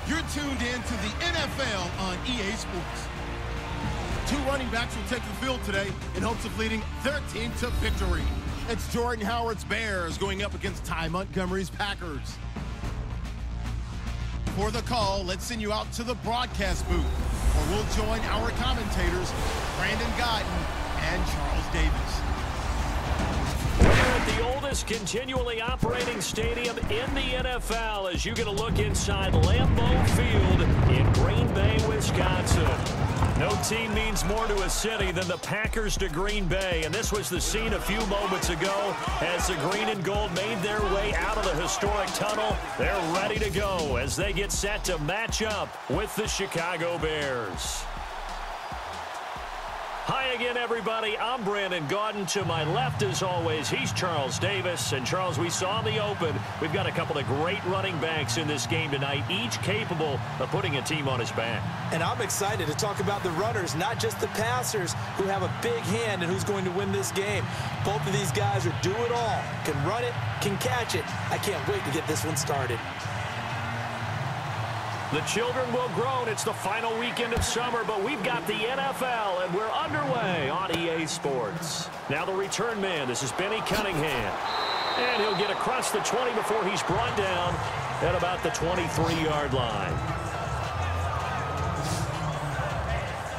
You're tuned in to the NFL on EA Sports. Two running backs will take the field today in hopes of leading their team to victory. It's Jordan Howard's Bears going up against Ty Montgomery's Packers. For the call, let's send you out to the broadcast booth, where we'll join our commentators, Brandon Guyton and Charles Davis. We're at the oldest continually operating stadium in the NFL as you get a look inside LAMBEAU Field in Green Bay, Wisconsin. No team means more to a city than the Packers to Green Bay, and this was the scene a few moments ago as the green and gold made their way out of the historic tunnel. They're ready to go as they get set to match up with the Chicago Bears. Hi again, everybody. I'm Brandon Guyton. To my left, as always, he's Charles Davis. And, Charles, we saw in the open, we've got a couple of great running backs in this game tonight, each capable of putting a team on his back. And I'm excited to talk about the runners, not just the passers, who have a big hand in who's going to win this game. Both of these guys are do it all. Can run it, can catch it. I can't wait to get this one started. The children will groan. It's the final weekend of summer, but we've got the NFL, and we're underway on EA Sports. Now the return man, this is Benny Cunningham. And he'll get across the 20 before he's brought down at about the 23-yard line.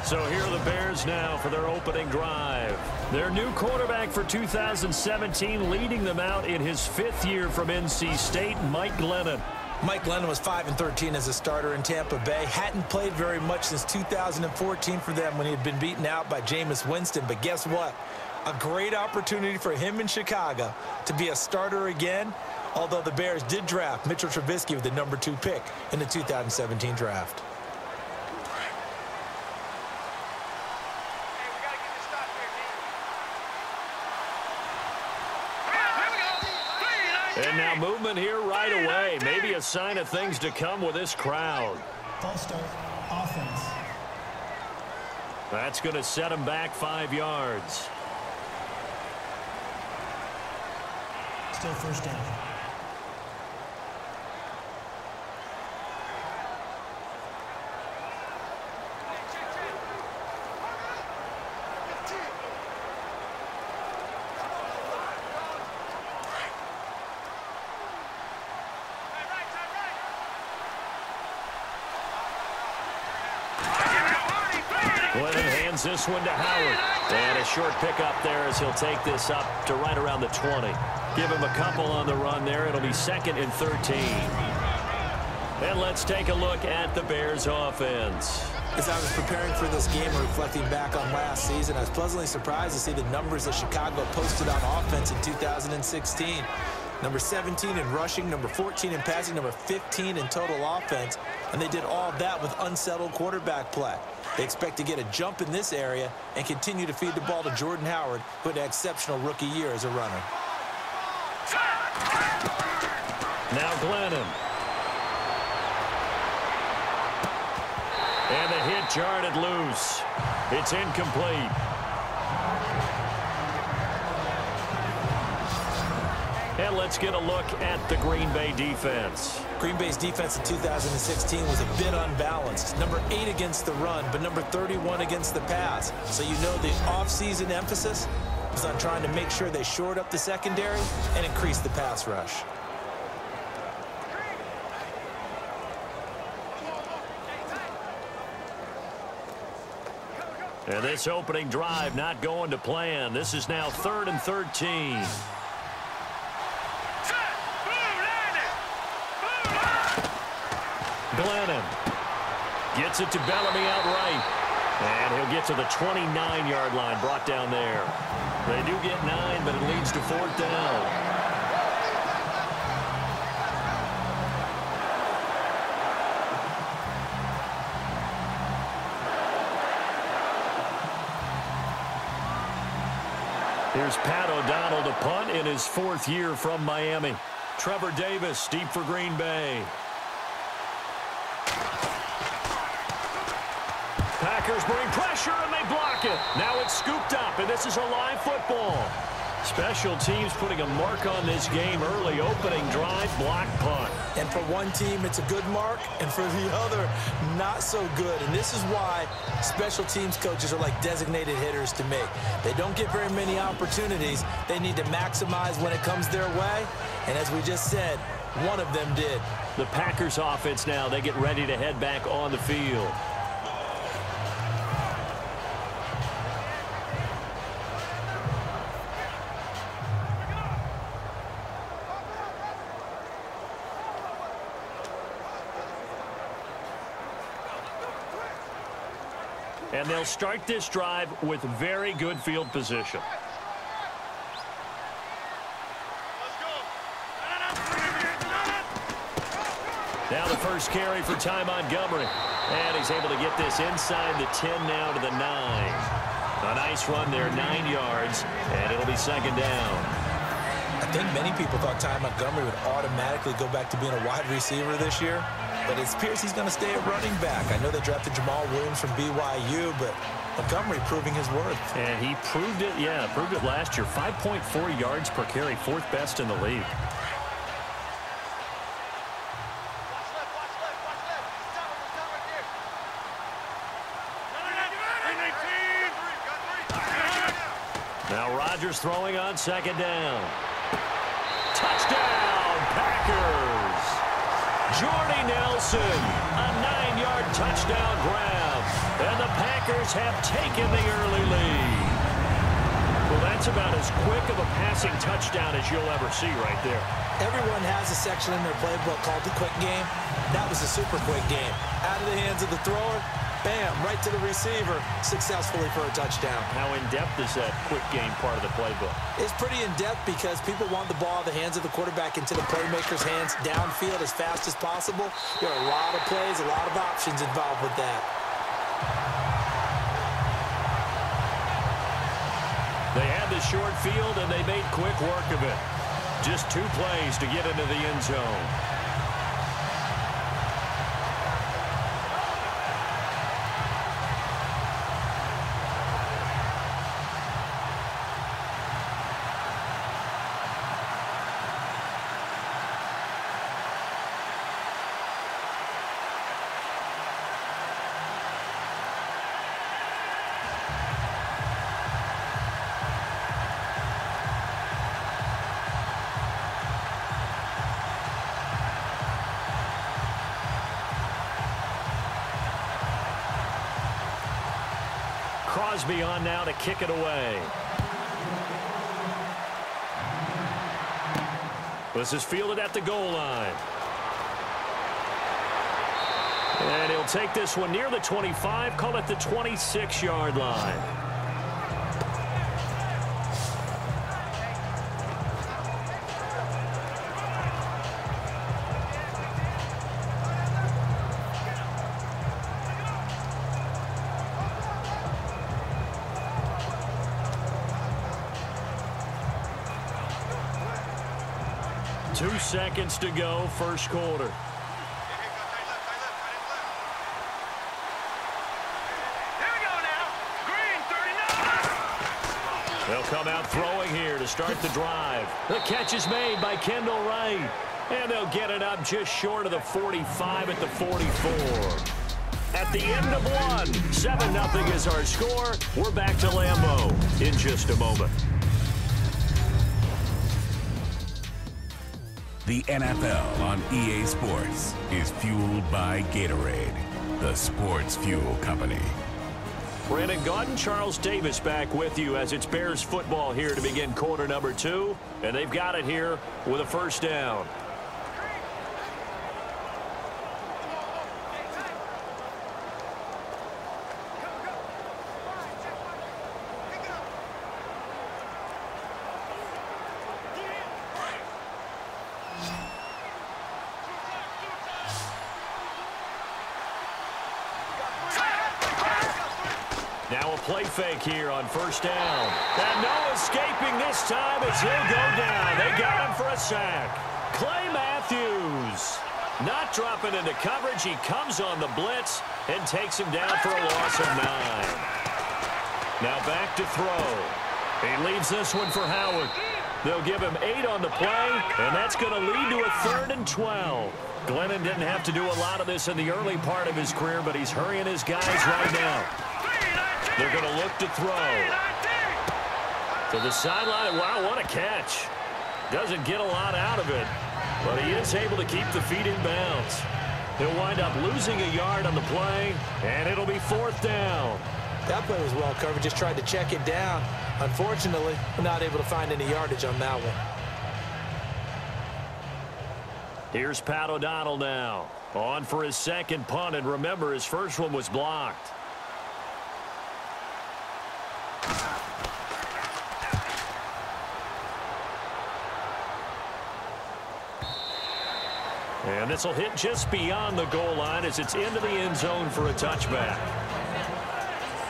So here are the Bears now for their opening drive. Their new quarterback for 2017 leading them out in his 5th year from NC State, Mike Glennon. Mike Glennon was 5-13 as a starter in Tampa Bay. Hadn't played very much since 2014 for them when he had been beaten out by Jameis Winston. But guess what? A great opportunity for him in Chicago to be a starter again, although the Bears did draft Mitchell Trubisky with the number 2 pick in the 2017 draft. And now movement here right away. Maybe a sign of things to come with this crowd. False start, offense. That's going to set him back 5 yards. Still first down. This one to Howard. And a short pickup there as he'll take this up to right around the 20. Give him a couple on the run there. It'll be 2nd and 13. And let's take a look at the Bears offense. As I was preparing for this game and reflecting back on last season, I was pleasantly surprised to see the numbers that Chicago posted on offense in 2016. Number 17 in rushing, number 14 in passing, number 15 in total offense. And they did all that with unsettled quarterback play. They expect to get a jump in this area and continue to feed the ball to Jordan Howard, who had an exceptional rookie year as a runner. Now Glennon. And the hit jarred loose. It's incomplete. And let's get a look at the Green Bay defense. Green Bay's defense in 2016 was a bit unbalanced. Number 8 against the run, but number 31 against the pass. So you know the offseason emphasis was on trying to make sure they shored up the secondary and increase the pass rush. And this opening drive not going to plan. This is now 3rd and 13. Glennon gets it to Bellamy outright. And he'll get to the 29-yard line, brought down there. They do get 9, but it leads to 4th down. Here's Pat O'Donnell to punt in his 4th year from Miami. Trevor Davis deep for Green Bay. Packers bring pressure, and they block it. Now it's scooped up, and this is a live football. Special teams putting a mark on this game early. Opening drive, block punt. And for one team, it's a good mark, and for the other, not so good. And this is why special teams coaches are like designated hitters to me. They don't get very many opportunities. They need to maximize when it comes their way. And as we just said, one of them did. The Packers offense now, they get ready to head back on the field. And they'll start this drive with very good field position. Now the first carry for Ty Montgomery. And he's able to get this inside the 10 now to the 9. A nice run there, 9 yards, and it'll be second down. I think many people thought Ty Montgomery would automatically go back to being a wide receiver this year. But it appears he's going to stay at running back. I know they drafted Jamal Williams from BYU, but Montgomery proving his worth. And he proved it, proved it last year. 5.4 yards per carry, 4th best in the league. Now Rodgers throwing on second down. Touchdown, Packers! Jordy Nelson, a 9-yard touchdown grab. And the Packers have taken the early lead. Well, that's about as quick of a passing touchdown as you'll ever see right there. Everyone has a section in their playbook called the quick game. That was a super quick game. Out of the hands of the thrower, bam, right to the receiver, successfully for a touchdown. How in-depth is that quick game part of the playbook? It's pretty in-depth because people want the ball in the hands of the quarterback into the playmaker's hands downfield as fast as possible. There are a lot of plays, a lot of options involved with that. They had the short field, and they made quick work of it. Just 2 plays to get into the end zone. Crosby on now to kick it away. This is fielded at the goal line. And he'll take this one near the 25, call it the 26-yard line. Two seconds to go, first quarter. They'll come out throwing here to start the drive. The catch is made by Kendall Wright. And they'll get it up just short of the 45 at the 44. At the end of one, 7-0 is our score. We're back to Lambeau in just a moment. The NFL on EA Sports is fueled by Gatorade, the sports fuel company. Brandon Gaudin, Charles Davis back with you as it's Bears football here to begin quarter number 2. And they've got it here with a first down. Now a play fake here on first down. And no escaping this time as he'll go down. They got him for a sack. Clay Matthews not dropping into coverage. He comes on the blitz and takes him down for a loss of 9. Now back to throw. He leaves this one for Howard. They'll give him 8 on the play, and that's going to lead to a 3rd and 12. Glennon didn't have to do a lot of this in the early part of his career, but he's hurrying his guys right now. They're going to look to throw. To the sideline. Wow, what a catch. Doesn't get a lot out of it, but he is able to keep the feet in bounds. He'll wind up losing a yard on the play, and it'll be 4th down. That play was well covered. Just tried to check it down. Unfortunately, we're not able to find any yardage on that one. Here's Pat O'Donnell now. On for his second punt, and remember, his first one was blocked. And this will hit just beyond the goal line as it's into the end zone for a touchback.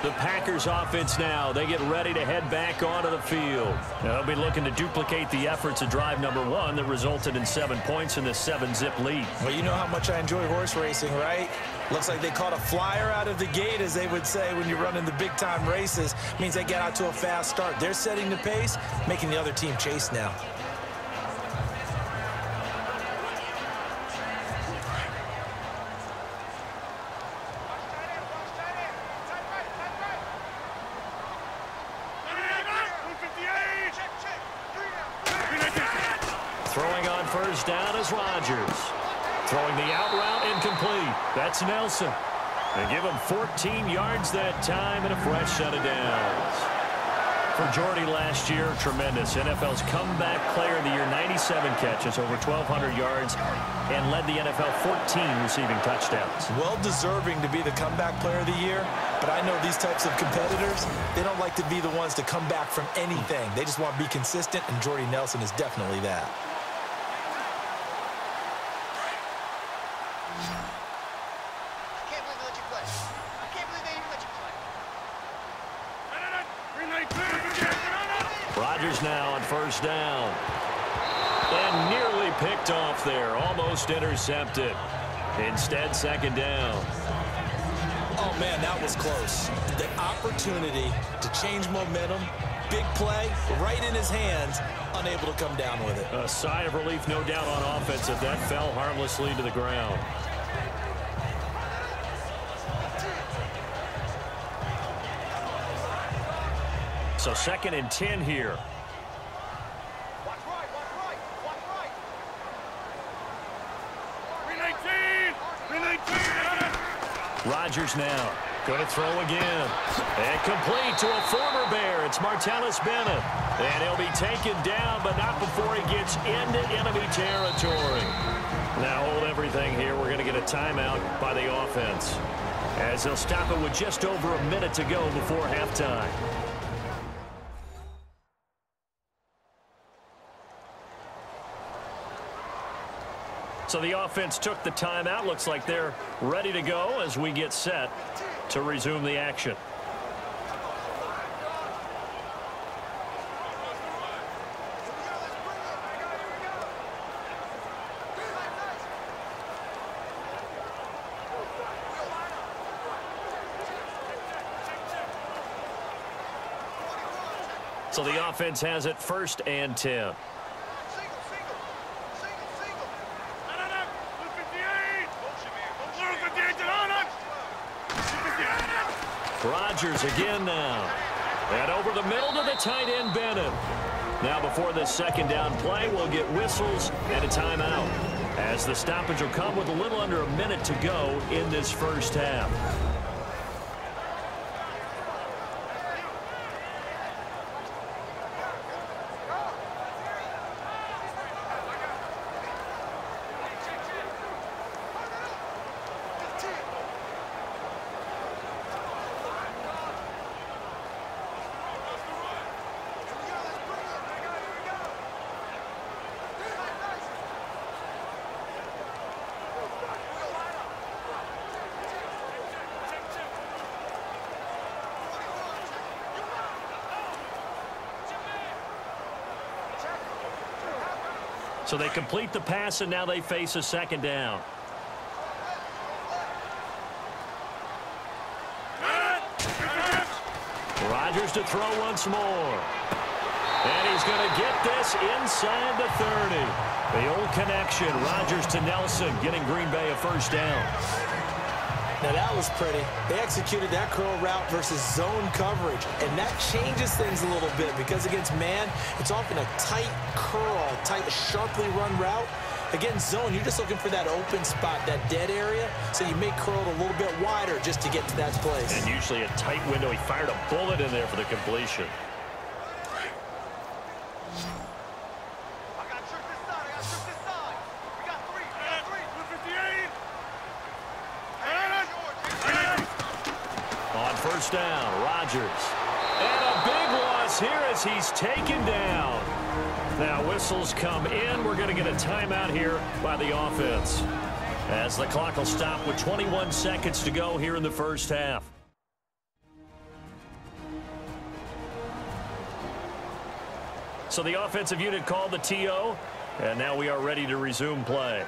The Packers offense now, they get ready to head back onto the field. They'll be looking to duplicate the efforts of drive number 1 that resulted in 7 points in the 7-zip lead. Well, you know how much I enjoy horse racing, right? Looks like they caught a flyer out of the gate, as they would say when you're running the big-time races. Means they get out to a fast start. They're setting the pace, making the other team chase now. Throwing on first down is Rodgers. Throwing the out route incomplete. That's Nelson. They give him 14 yards that time and a fresh set of downs. For Jordy last year, tremendous. NFL's comeback player of the year, 97 catches, over 1,200 yards, and led the NFL 14 receiving touchdowns. Well deserving to be the comeback player of the year, but I know these types of competitors, they don't like to be the ones to come back from anything. They just want to be consistent, and Jordy Nelson is definitely that. Rodgers now on first down. And nearly picked off there. Almost intercepted. Instead, second down. Oh, man, that was close. The opportunity to change momentum, big play, right in his hands, unable to come down with it. A sigh of relief, no doubt, on offense if that fell harmlessly to the ground. So 2nd and 10 here. Watch right. Rodgers now going to throw again. And complete to a former Bear. It's Martellus Bennett. And he'll be taken down, but not before he gets into enemy territory. Now hold everything here. We're going to get a timeout by the offense, as they'll stop it with just over a minute to go before halftime. So the offense took the timeout. Looks like they're ready to go as we get set to resume the action. So the offense has it 1st and 10. Rodgers again now. And over the middle to the tight end, Bennett. Now before this second down play, we'll get whistles and a timeout, as the stoppage will come with a little under a minute to go in this first half. So they complete the pass, and now they face a second down. Rodgers to throw once more. And he's going to get this inside the 30. The old connection, Rodgers to Nelson, getting Green Bay a first down. Now that was pretty. They executed that curl route versus zone coverage, and that changes things a little bit because against man, it's often a tight curl, tight, sharply run route. Against zone, you're just looking for that open spot, that dead area, so you may curl it a little bit wider just to get to that place. And usually a tight window. He fired a bullet in there for the completion. On first down, Rodgers. And a big loss here as he's taken down. Now whistles come in. We're going to get a timeout here by the offense, as the clock will stop with 21 seconds to go here in the first half. So the offensive unit called the TO, and now we are ready to resume play.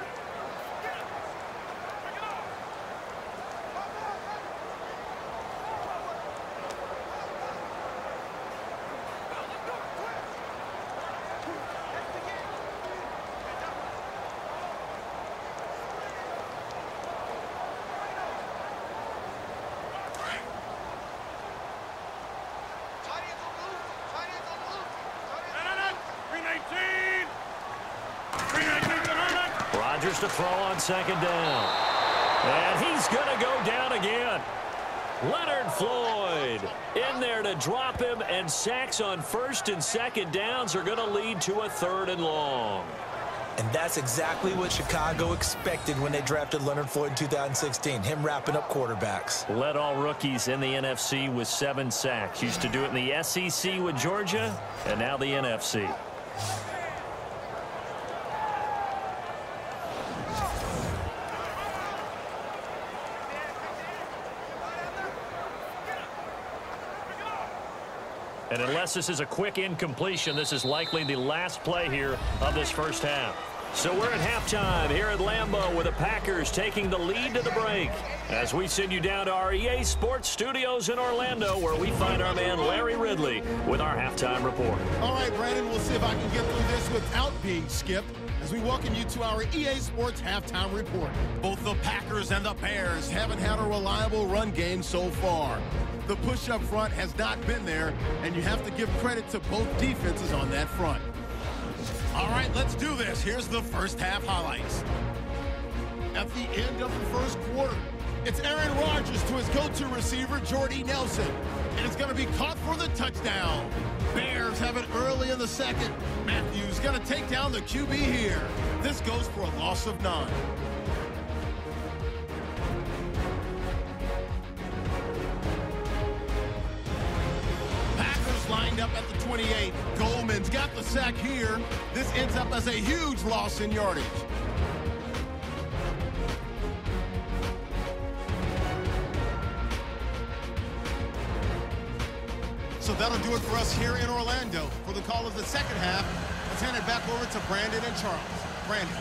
Rodgers to throw on second down. And he's going to go down again. Leonard Floyd in there to drop him, and sacks on first and second downs are going to lead to a 3rd and long. And that's exactly what Chicago expected when they drafted Leonard Floyd in 2016, him wrapping up quarterbacks. Led all rookies in the NFC with 7 sacks. Used to do it in the SEC with Georgia, and now the NFC. And unless this is a quick incompletion, this is likely the last play here of this first half. So we're at halftime here at Lambeau with the Packers taking the lead to the break, as we send you down to our EA Sports Studios in Orlando, where we find our man Larry Ridley with our halftime report. All right, Brandon, we'll see if I can get through this without being skipped as we welcome you to our EA Sports halftime report. Both the Packers and the Bears haven't had a reliable run game so far. The push up front has not been there, and you have to give credit to both defenses on that front. All right, let's do this. Here's the first half highlights. At the end of the first quarter, it's Aaron Rodgers to his go-to receiver, Jordy Nelson, and it's going to be caught for the touchdown. Bears have it early in the second. Matthews going to take down the QB here. This goes for a loss of 9. Lined up at the 28. Goldman's got the sack here. This ends up as a huge loss in yardage. So that'll do it for us here in Orlando. For the call of the second half, let's hand it back over to Brandon and Charles. Brandon.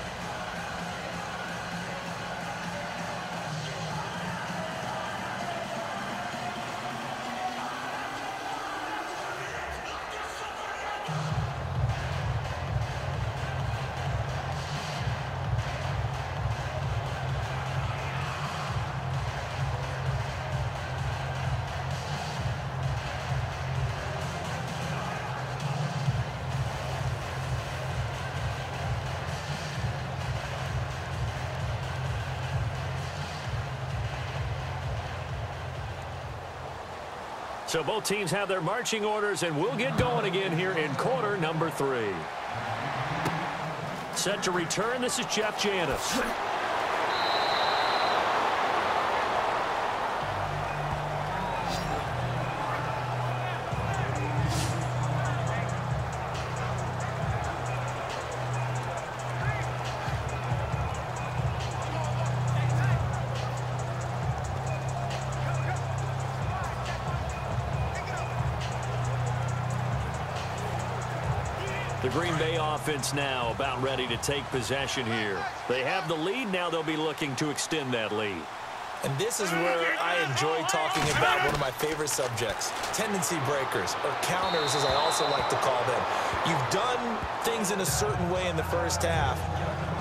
So both teams have their marching orders, and we'll get going again here in quarter number 3. Set to return, this is Jeff Janis. The Green Bay offense now about ready to take possession here. They have the lead. Now they'll be looking to extend that lead. And this is where I enjoy talking about one of my favorite subjects, tendency breakers, or counters as I also like to call them. You've done things in a certain way in the first half,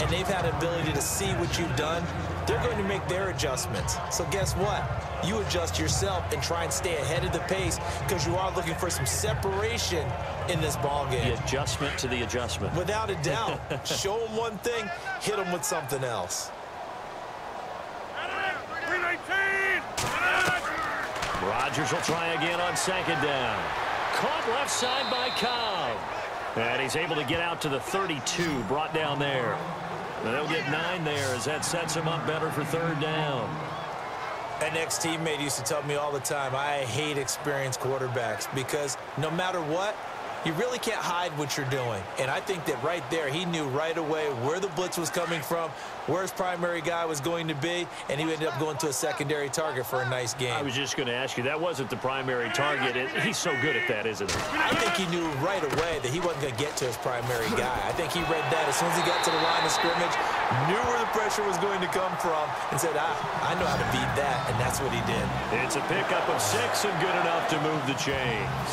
and they've had the ability to see what you've done. They're going to make their adjustments. So guess what? You adjust yourself and try and stay ahead of the pace because you are looking for some separation in this ball game. The adjustment to the adjustment. Without a doubt. Show them one thing, hit them with something else. Rodgers will try again on second down. Caught left side by Cobb. And he's able to get out to the 32, brought down there. They'll get 9 there as that sets him up better for third down. An ex-teammate used to tell me all the time, I hate experienced quarterbacks because no matter what, you really can't hide what you're doing. And I think that right there, he knew right away where the blitz was coming from, where his primary guy was going to be, and he ended up going to a secondary target for a nice game. I was just going to ask you, that wasn't the primary target. He's so good at that, isn't he? I think he knew right away that he wasn't going to get to his primary guy. I think he read that as soon as he got to the line of scrimmage, knew where the pressure was going to come from, and said, I know how to beat that, and that's what he did. It's a pickup of 6 and good enough to move the chains.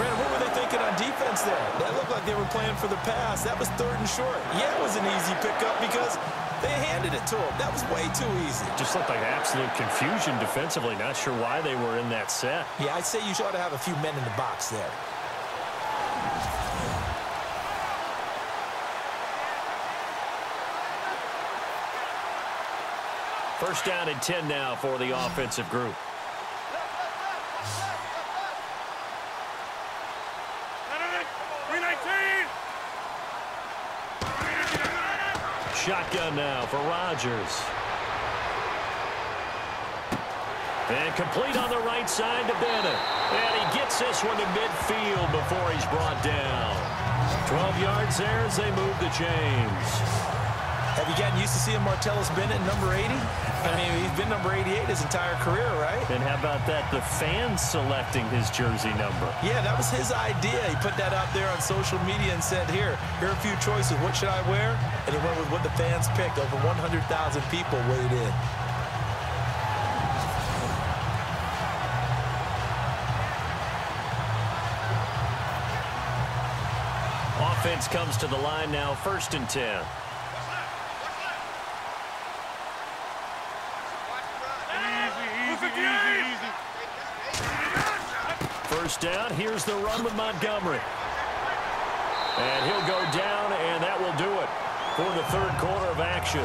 Brandon, what were they thinking on defense there? That looked like they were playing for the pass. That was 3rd and short. Yeah, it was an easy pickup because they handed it to him. That was way too easy. Just looked like absolute confusion defensively. Not sure why they were in that set. Yeah, I'd say you ought to have a few men in the box there. First down and 10 now for the offensive group. Shotgun now for Rodgers. And complete on the right side to Bennett. And he gets this one to midfield before he's brought down. 12 yards there as they move the chains. Have you gotten used to seeing Martellus Bennett number 80? I mean, he's been number 88 his entire career, right? And how about that? The fans selecting his jersey number. Yeah, that was his idea. He put that out there on social media and said, here are a few choices. What should I wear? And he went with what the fans picked. Over 100,000 people weighed in. Offense comes to the line now, 1st and 10. First down, here's the run with Montgomery. And he'll go down, and that will do it for the 3rd quarter of action.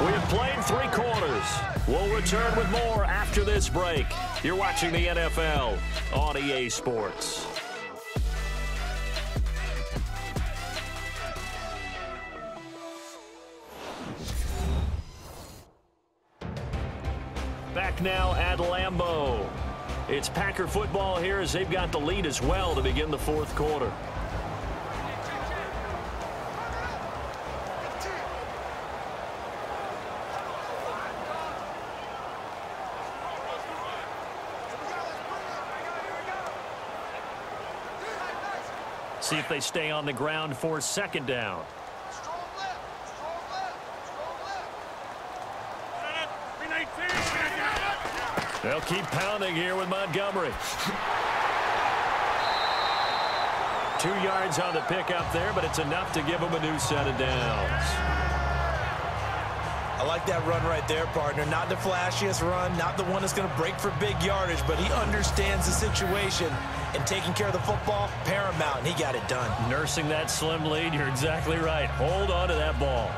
We have played 3 quarters. We'll return with more after this break. You're watching the NFL on EA Sports. Back now at LAMBEAU. It's Packer football here as they've got the lead as well to begin the 4th quarter. See if they stay on the ground for 2nd down. They'll keep pounding here with Montgomery. 2 yards on the pickup there, but it's enough to give them a new set of downs. I like that run right there, partner. Not the flashiest run, not the one that's going to break for big yardage, but he understands the situation, and taking care of the football, paramount, and he got it done. Nursing that slim lead, you're exactly right. Hold on to that ball.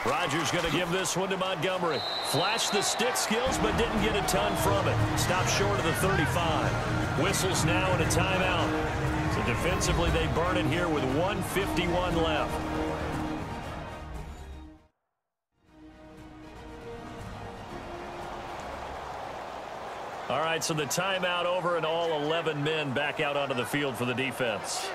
Rodgers going to give this one to Montgomery. Flashed the stick skills, but didn't get a ton from it. Stopped short of the 35. Whistles now and a timeout. So defensively, they burn it here with 1:51 left. All right, so the timeout over and all 11 men back out onto the field for the defense.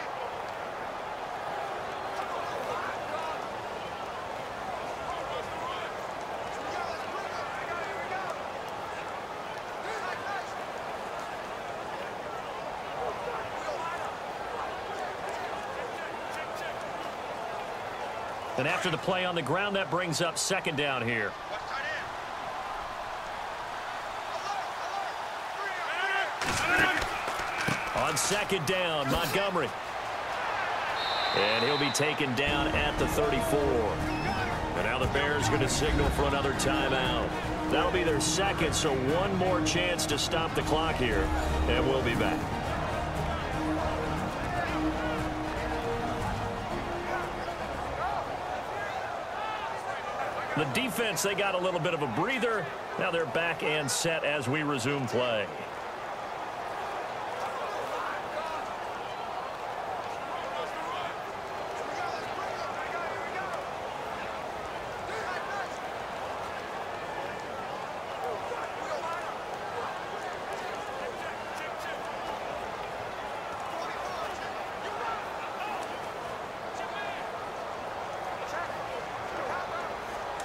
And after the play on the ground, that brings up second down here. On second down, Montgomery. And he'll be taken down at the 34. And now the Bears going to signal for another timeout. That'll be their second, so one more chance to stop the clock here. And we'll be back. The defense, they got a little bit of a breather. Now they're back and set as we resume play.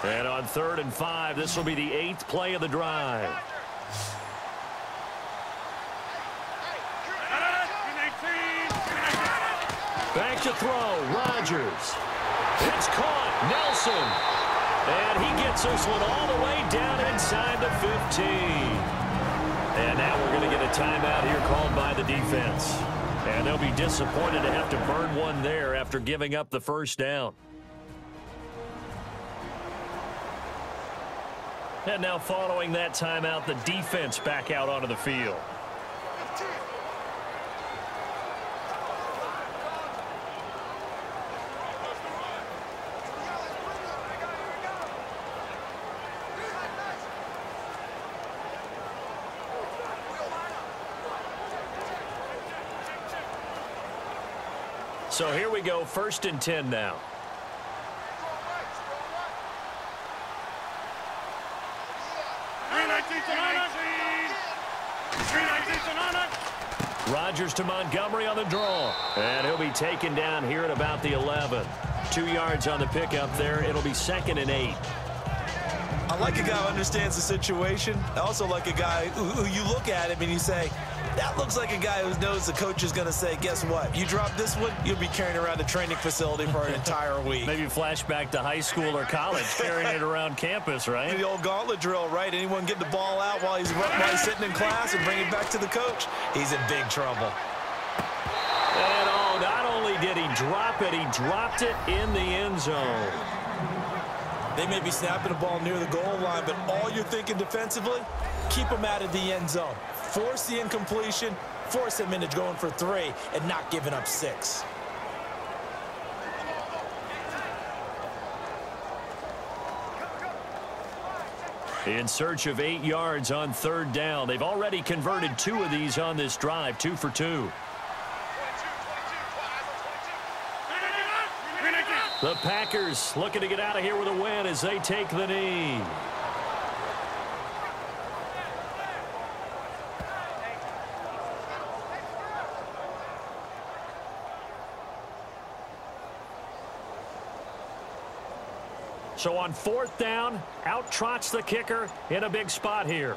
And on 3rd and 5, this will be the 8th play of the drive. Back to throw, Rodgers. It's caught, Nelson. And he gets this one all the way down inside the 15. And now we're going to get a timeout here called by the defense. And they'll be disappointed to have to burn one there after giving up the first down. And now following that timeout, the defense back out onto the field. So here we go, 1st and 10 now. Rodgers to Montgomery on the draw. And he'll be taken down here at about the 11. 2 yards on the pickup there. It'll be 2nd and 8. I like a guy who understands the situation. I also like a guy who you look at him and you say, that looks like a guy who knows the coach is going to say, guess what? You drop this one, you'll be carrying around the training facility for an entire week. Maybe flashback to high school or college, carrying it around campus, right? The old gauntlet drill, right? Anyone get the ball out while he's sitting in class and bring it back to the coach, he's in big trouble. And oh, not only did he drop it, he dropped it in the end zone. They may be snapping the ball near the goal line, but all you're thinking defensively, keep them out of the end zone. Force the incompletion, force him into going for 3, and not giving up 6. In search of 8 yards on 3rd down. They've already converted 2 of these on this drive, 2 for 2. The Packers looking to get out of here with a win as they take the knee. So on 4th down, out trots the kicker in a big spot here.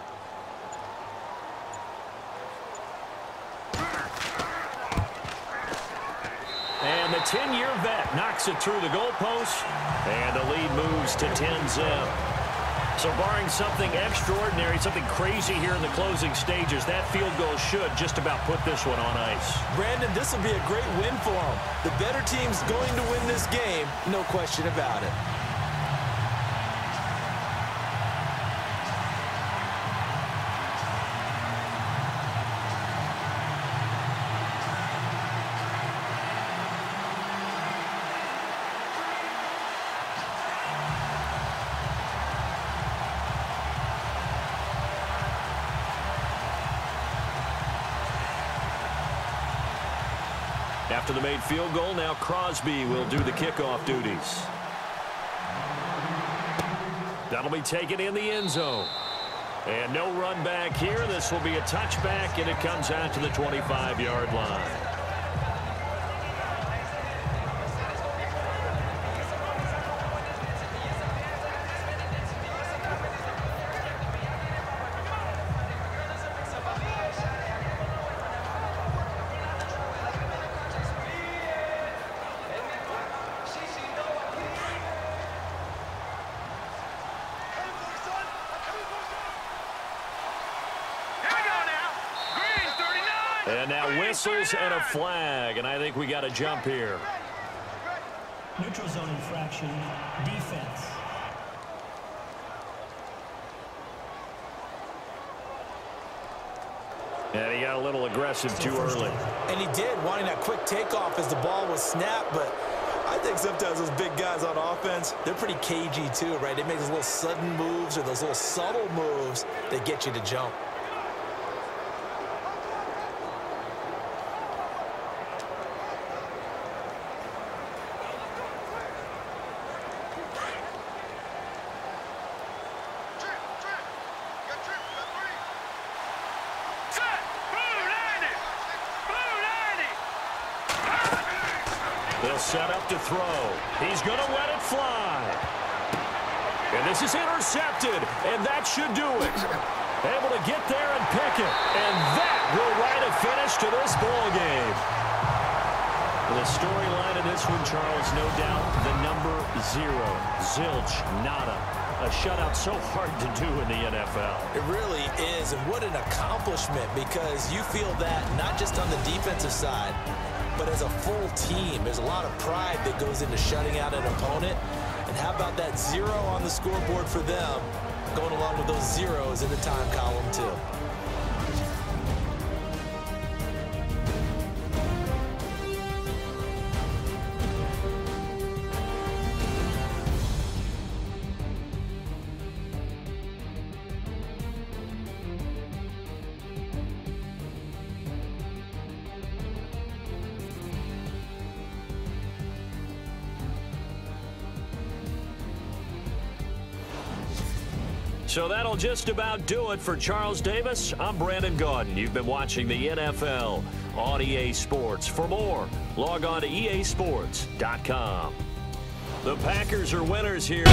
And the 10-year vet knocks it through the goalpost, and the lead moves to 10-zip. So barring something extraordinary, something crazy here in the closing stages, that field goal should just about put this one on ice. Brandon, this will be a great win for them. The better team's going to win this game, no question about it. After the made field goal, now Crosby will do the kickoff duties. That'll be taken in the end zone. And no run back here. This will be a touchback, and it comes out to the 25-yard line. now whistles and a flag, and I think we got a jump here. Neutral zone infraction, defense. And he got a little aggressive too early. And he did, wanting that quick takeoff as the ball was snapped, but I think sometimes those big guys on offense, they're pretty cagey too, right? They make those little sudden moves or those little subtle moves that get you to jump. They'll set up to throw. He's going to let it fly. And this is intercepted, and that should do it. Able to get there and pick it. And that will write a finish to this ball game. The storyline of this one, Charles, no doubt the number 0. Zilch, nada. A shutout so hard to do in the NFL. It really is, and what an accomplishment, because you feel that not just on the defensive side, but as a full team. There's a lot of pride that goes into shutting out an opponent. And how about that 0 on the scoreboard for them, going along with those zeros in the time column too. So that'll just about do it for Charles Davis. I'm Brandon Gaudin. You've been watching the NFL on EA Sports. For more, log on to easports.com. The Packers are winners here.